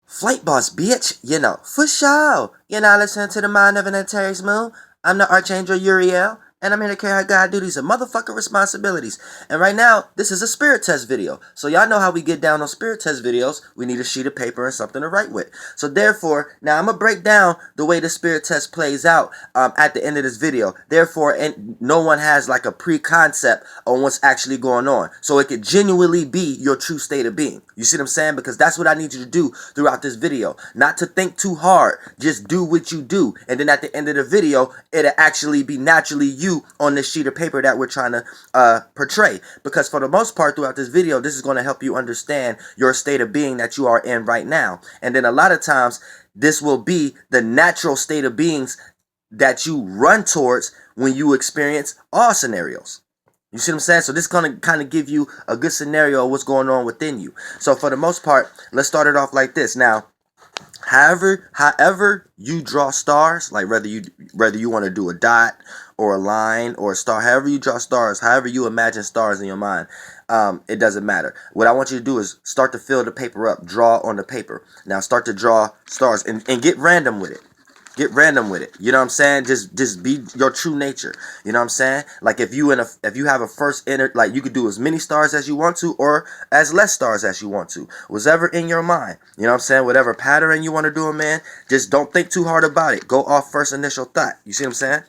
Flight boss, bitch. You know, for sure. You're not listening to the Mind of an Antares Moon. I'm the Archangel Uriel, and I'm here to carry out God duties and motherfucking responsibilities. And right now, this is a spirit test video. So y'all know how we get down on spirit test videos. We need a sheet of paper and something to write with. So therefore, now I'm going to break down the way the spirit test plays out at the end of this video. Therefore, and no one has like a pre-concept on what's actually going on. So it could genuinely be your true state of being. You see what I'm saying? Because that's what I need you to do throughout this video. Not to think too hard. Just do what you do. And then at the end of the video, it'll actually be naturally you on this sheet of paper that we're trying to portray. Because for the most part throughout this video, this is going to help you understand your state of being that you are in right now. And then a lot of times, this will be the natural state of beings that you run towards when you experience all scenarios. You see what I'm saying? So this is going to kind of give you a good scenario of what's going on within you. So for the most part, let's start it off like this. Now, however you draw stars, like whether you want to do a dot or a line or a star, however you draw stars, however you imagine stars in your mind, it doesn't matter. What I want you to do is start to fill the paper up, draw on the paper. Now start to draw stars and get random with it. Get random with it. You know what I'm saying? Just be your true nature. You know what I'm saying? Like if you have a first like you could do as many stars as you want to or as less stars as you want to. Whatever in your mind. You know what I'm saying? Whatever pattern you want to do, man, just don't think too hard about it. Go off first initial thought. You see what I'm saying?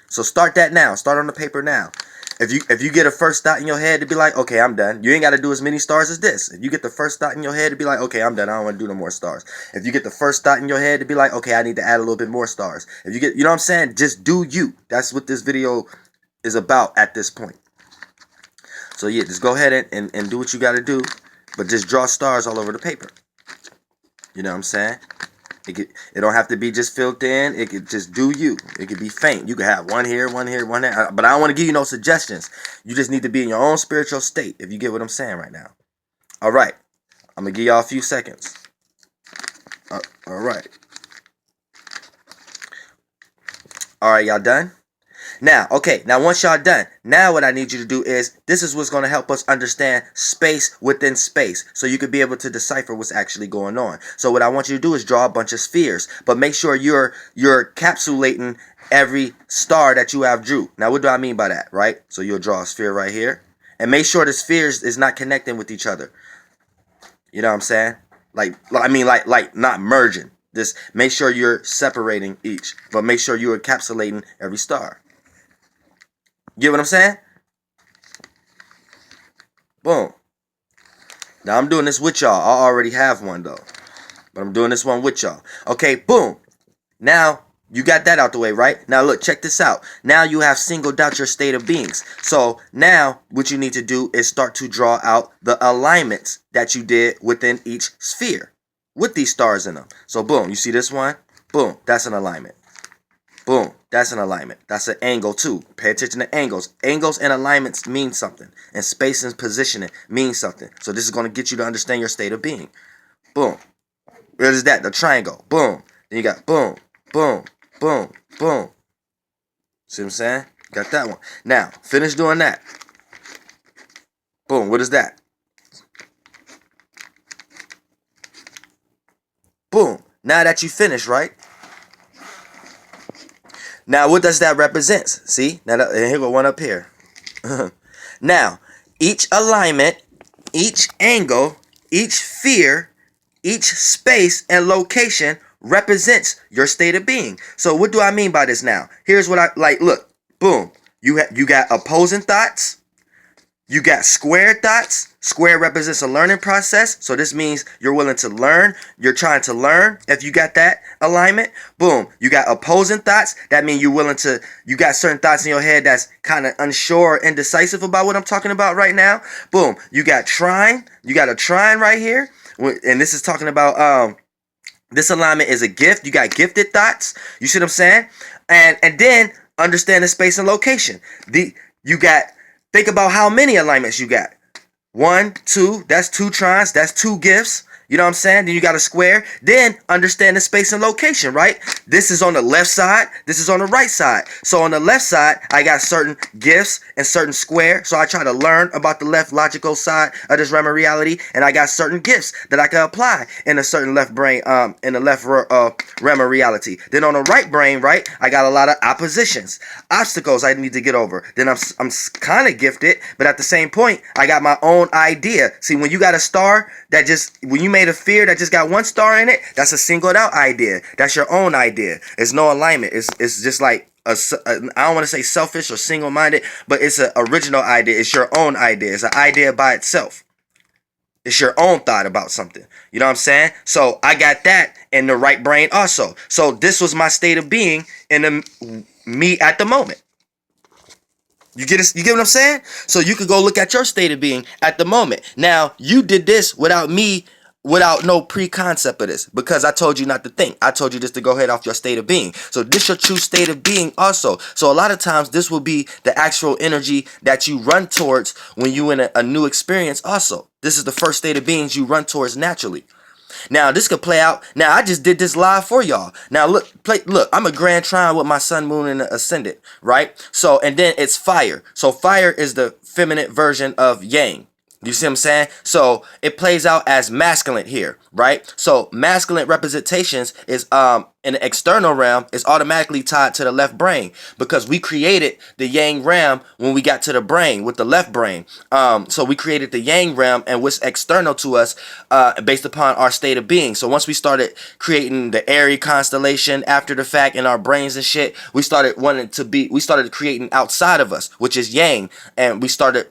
So start that now. Start on the paper now. If you get a first thought in your head to be like, okay, I'm done. You ain't got to do as many stars as this. If you get the first thought in your head to be like, okay, I'm done. I don't want to do no more stars. If you get the first thought in your head to be like, okay, I need to add a little bit more stars. If you get, you know what I'm saying? Just do you. That's what this video is about at this point. So yeah, just go ahead and do what you got to do. But just draw stars all over the paper. You know what I'm saying? It don't have to be just filled in. It could just do you. It could be faint. You could have one here, one here, one there. But I don't want to give you no suggestions. You just need to be in your own spiritual state, if you get what I'm saying right now. All right. I'm going to give y'all a few seconds. All right. All right, y'all done? Now, okay, now once y'all done, now what I need you to do is, this is what's going to help us understand space within space, so you could be able to decipher what's actually going on. So what I want you to do is draw a bunch of spheres, but make sure you're encapsulating every star that you have drew. Now, what do I mean by that, right? So you'll draw a sphere right here, and make sure the spheres is not connecting with each other. You know what I'm saying? Like not merging. Just make sure you're separating each, but make sure you're encapsulating every star. Get what I'm saying? Boom. Now I'm doing this with y'all. I already have one though, but I'm doing this one with y'all. Okay, boom. Now you got that out the way, right? Now look, check this out. Now you have singled out your state of beings. So now what you need to do is start to draw out the alignments that you did within each sphere with these stars in them. So boom, you see this one? Boom, that's an alignment. Boom, that's an alignment. That's an angle too. Pay attention to angles. Angles and alignments mean something. And space and positioning means something. So this is going to get you to understand your state of being. Boom. What is that? The triangle. Boom. Then you got boom, boom, boom, boom. See what I'm saying? Got that one. Now, finish doing that. Boom. What is that? Boom. Now that you finish, right? Now, what does that represent? See? Now, here go one up here. Now, each alignment, each angle, each sphere, each space and location represents your state of being. So, what do I mean by this now? Here's what I like. Look, boom. You got opposing thoughts. You got square thoughts. Square represents a learning process. So this means you're willing to learn. You're trying to learn. If you got that alignment, boom. You got opposing thoughts. That means you're willing to, you got certain thoughts in your head that's kind of unsure or indecisive about what I'm talking about right now. Boom. You got trine. You got a trine right here. And this is talking about, this alignment is a gift. You got gifted thoughts. You see what I'm saying? And then understand the space and location. You got, think about how many alignments you got. 1, 2, that's 2 trines, that's 2 gifts. You know what I'm saying? Then you got a square. Then understand the space and location, right? This is on the left side. This is on the right side. So on the left side, I got certain gifts and certain square. So I try to learn about the left logical side of this realm of reality. And I got certain gifts that I can apply in a certain left brain, in the left realm of reality. Then on the right brain, right, I got a lot of oppositions, obstacles I need to get over. Then I'm kind of gifted, but at the same point, I got my own idea. See, when you got a star that just, when you made a sphere that just got one star in it, that's a singled out idea. That's your own idea. It's no alignment. It's just like I don't want to say selfish or single-minded, but it's an original idea. It's your own idea. It's an idea by itself. It's your own thought about something. You know what I'm saying? So I got that in the right brain also. So this was my state of being in the me at the moment. You get it? You get what I'm saying? So you could go look at your state of being at the moment. Now, you did this without me, without no pre-concept of this, because I told you not to think. I told you just to go ahead off your state of being. So this your true state of being also. So a lot of times this will be the actual energy that you run towards when you in a new experience also. This is the first state of beings you run towards naturally. Now this could play out. Now I just did this live for y'all. Now look, look. I'm a grand trine with my sun, moon, and ascendant, right? So and then it's fire. So fire is the feminine version of yang. You see what I'm saying? So it plays out as masculine here, right? So masculine representations is in the external realm is automatically tied to the left brain because we created the yang realm when we got to the brain with the left brain. So we created the yang realm and what's external to us based upon our state of being. So once we started creating the Aries constellation after the fact in our brains and shit, we started creating outside of us, which is yang, and we started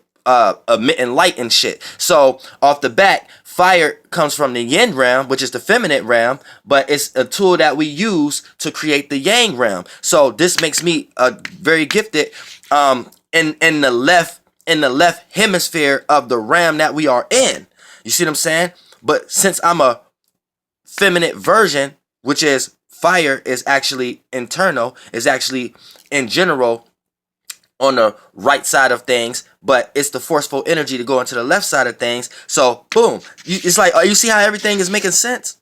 emitting light and shit. So off the bat, fire comes from the yin realm, which is the feminine realm, but it's a tool that we use to create the yang realm. So this makes me very gifted in the left hemisphere of the realm that we are in. You see what I'm saying? But since I'm a feminine version, which is fire is actually internal, is actually in general on the right side of things, but it's the forceful energy to go into the left side of things. So boom, it's like, you see how everything is making sense?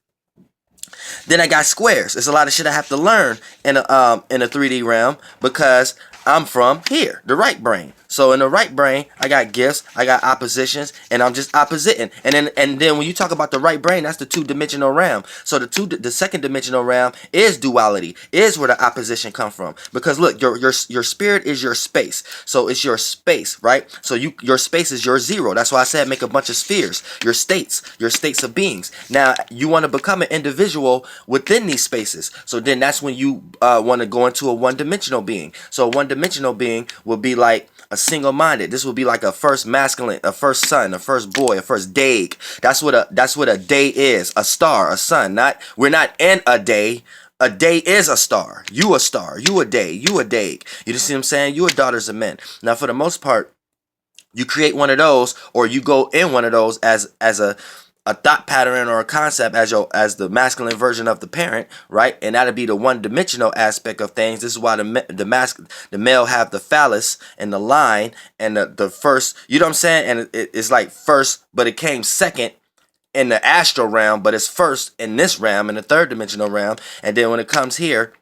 Then I got squares. There's a lot of shit I have to learn in a 3D realm because I'm from here, the right brain. So in the right brain, I got gifts, I got oppositions, and I'm just oppositing. And then when you talk about the right brain, that's the two-dimensional realm. So the second dimensional realm is duality, is where the opposition come from. Because look, your spirit is your space. So it's your space, right? So your space is your zero. That's why I said make a bunch of spheres, your states of beings. Now you want to become an individual within these spaces. So then that's when you want to go into a one-dimensional being. So a one-dimensional being will be like a single-minded. This will be like a first masculine, a first son, a first boy, a first daig. That's what a day is. A star, a sun. We're not in a day. A day is a star. You a star. You a day. You a daig. You see what I'm saying? You a daughters of men. Now for the most part, you create one of those, or you go in one of those as a thought pattern or a concept as the masculine version of the parent, right? And that'll be the one-dimensional aspect of things. This is why the male have the phallus and the line and the first, you know what I'm saying? And it's like first, but it came second in the astral realm, but it's first in this realm, in the third dimensional realm. And then when it comes here,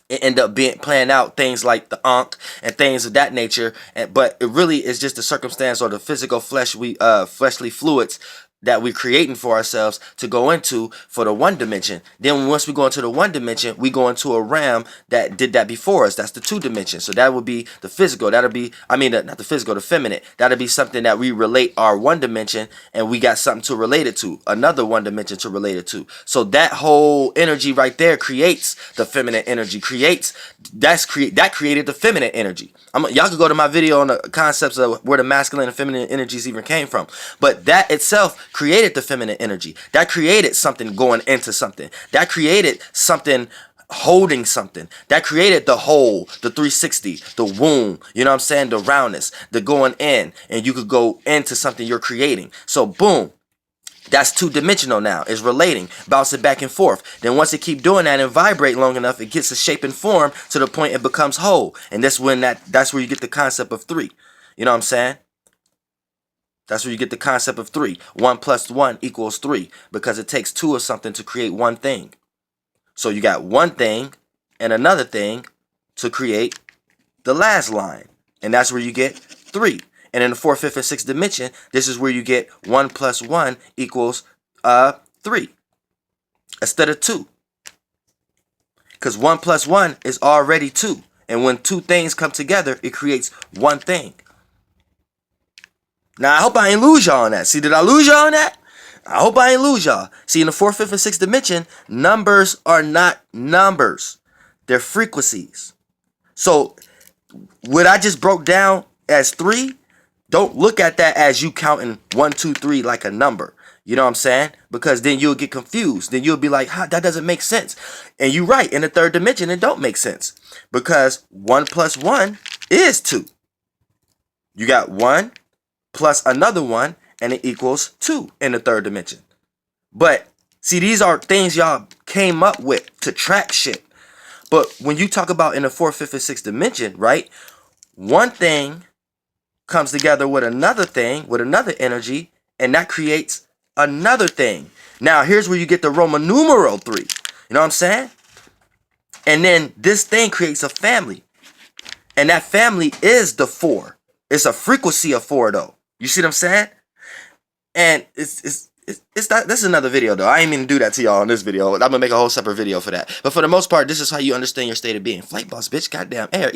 it end up playing out things like the Ankh and things of that nature. But it really is just the circumstance or the physical fleshly fluids that we're creating for ourselves to go into for the one dimension. Then once we go into the one dimension, we go into a realm that did that before us. That's the two dimension. So that would be the physical. That'll be, not the physical, the feminine. That'll be something that we relate our one dimension, and we got something to relate it to, another one dimension to relate it to. So that whole energy right there creates the feminine energy. That created the feminine energy. Y'all could go to my video on the concepts of where the masculine and feminine energies even came from. But that itself created the feminine energy. That created something going into something. That created something holding something. That created the whole, the 360, the womb, you know what I'm saying? The roundness, the going in, and you could go into something you're creating. So boom. That's two-dimensional now. It's relating, bouncing back and forth. Then once it keep doing that and vibrate long enough, it gets a shape and form to the point it becomes whole. And that's where you get the concept of three. You know what I'm saying? That's where you get the concept of 3. 1 plus 1 equals 3, because it takes 2 of something to create one thing. So you got one thing and another thing to create the last line. And that's where you get 3. And in the 4th, 5th, and 6th dimension, this is where you get 1 plus 1 equals 3 instead of 2. Because 1 plus 1 is already 2. And when two things come together, it creates one thing. Now, I hope I ain't lose y'all on that. See, did I lose y'all on that? I hope I ain't lose y'all. See, in the 4th, 5th, and 6th dimension, numbers are not numbers. They're frequencies. So, what I just broke down as 3, don't look at that as you counting 1, 2, 3 like a number. You know what I'm saying? Because then you'll get confused. Then you'll be like, that doesn't make sense. And you're right. In the 3rd dimension, it don't make sense. Because 1 plus 1 is 2. You got 1 plus another 1, and it equals 2 in the 3rd dimension. But, see, these are things y'all came up with to track shit. But when you talk about in the 4th, 5th, and 6th dimension, right? One thing comes together with another thing, with another energy, and that creates another thing. Now, here's where you get the Roman numeral 3. You know what I'm saying? And then this thing creates a family. And that family is the 4. It's a frequency of 4, though. You see what I'm saying? And it's not, this is another video, though. I ain't mean to do that to y'all in this video. I'm gonna make a whole separate video for that. But for the most part, this is how you understand your state of being. Flight boss, bitch. Goddamn air.